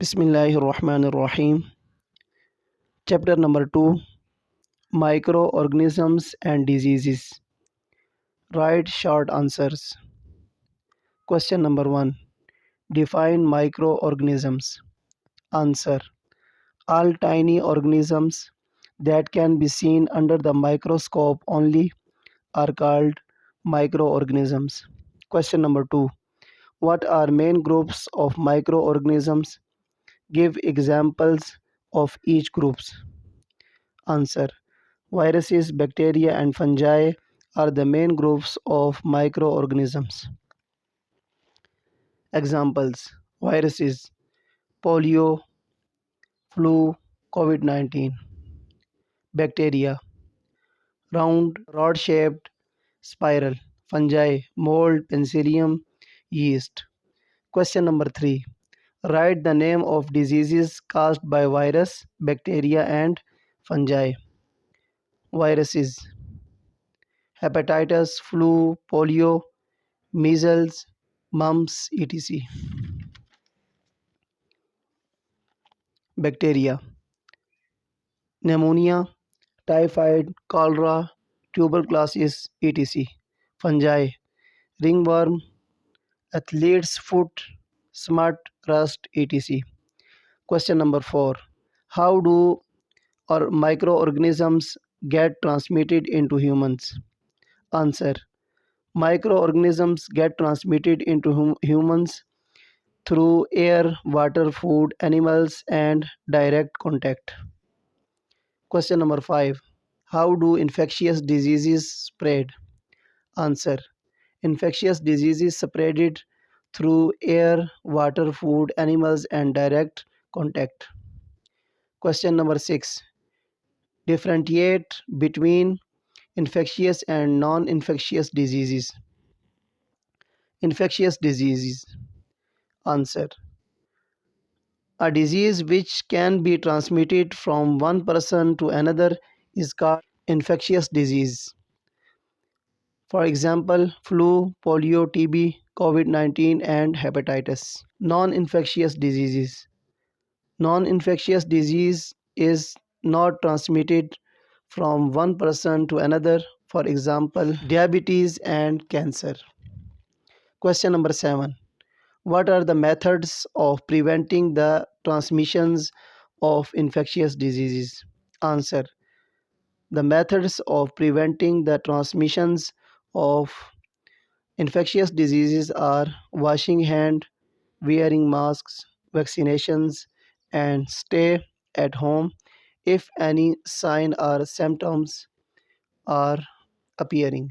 Bismillahirrahmanirrahim. Chapter number 2, Microorganisms and Diseases. Write short answers. Question number 1, Define microorganisms. Answer: all tiny organisms that can be seen under the microscope only are called microorganisms. Question number 2, what are main groups of microorganisms? Give examples of each groups. Answer: viruses, bacteria, and fungi are the main groups of microorganisms. Examples: viruses, polio, flu, COVID-19. Bacteria, round, rod shaped, spiral. Fungi, mold, penicillium, yeast. Question number 3. Write the name of diseases caused by virus, bacteria, and fungi. Viruses: hepatitis, flu, polio, measles, mumps, etc. Bacteria: pneumonia, typhoid, cholera, tuberculosis, etc. Fungi: ringworm, athlete's foot, smut, rust, etc. Question number 4. How do or microorganisms get transmitted into humans? Answer: microorganisms get transmitted into humans through air, water, food, animals, and direct contact. Question number 5. How do infectious diseases spread? Answer: infectious diseases spread through air, water, food, animals, and direct contact. Question number 6. Differentiate between infectious and non-infectious diseases. Infectious diseases. Answer: a disease which can be transmitted from one person to another is called infectious disease. For example, flu, polio, TB, COVID-19, and hepatitis. Non-infectious diseases. Non-infectious disease is not transmitted from one person to another. For example, diabetes and cancer. Question number 7. What are the methods of preventing the transmissions of infectious diseases? Answer: the methods of preventing the transmissions of infectious diseases are washing hand, wearing masks, vaccinations, and stay at home if any sign or symptoms are appearing.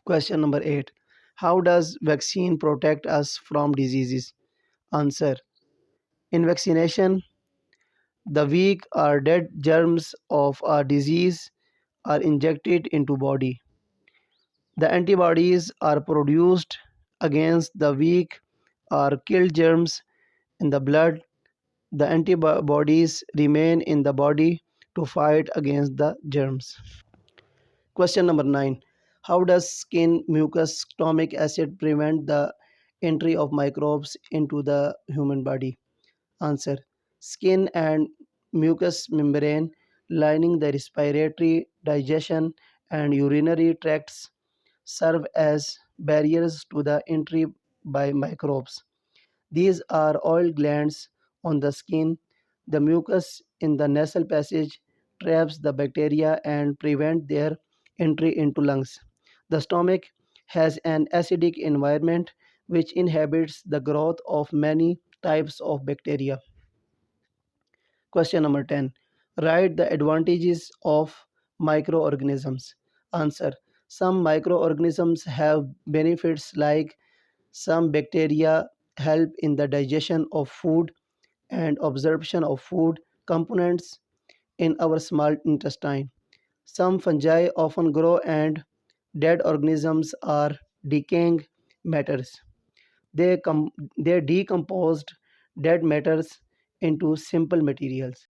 Question number 8. How does vaccine protect us from diseases? Answer: in vaccination, the weak or dead germs of a disease are injected into body. The antibodies are produced against the weak or killed germs in the blood. The antibodies remain in the body to fight against the germs. Question number 9. How does skin mucus stomach acid prevent the entry of microbes into the human body? Answer: skin and mucous membrane lining the respiratory, digestion, and urinary tracts serve as barriers to the entry by microbes. These are oil glands on the skin. The mucus in the nasal passage traps the bacteria and prevent their entry into lungs. The stomach has an acidic environment which inhibits the growth of many types of bacteria. Question number 10. Write the advantages of microorganisms. Answer: some microorganisms have benefits like some bacteria help in the digestion of food and absorption of food components in our small intestine. Some fungi often grow and dead organisms are decaying matters. They decomposed dead matters into simple materials.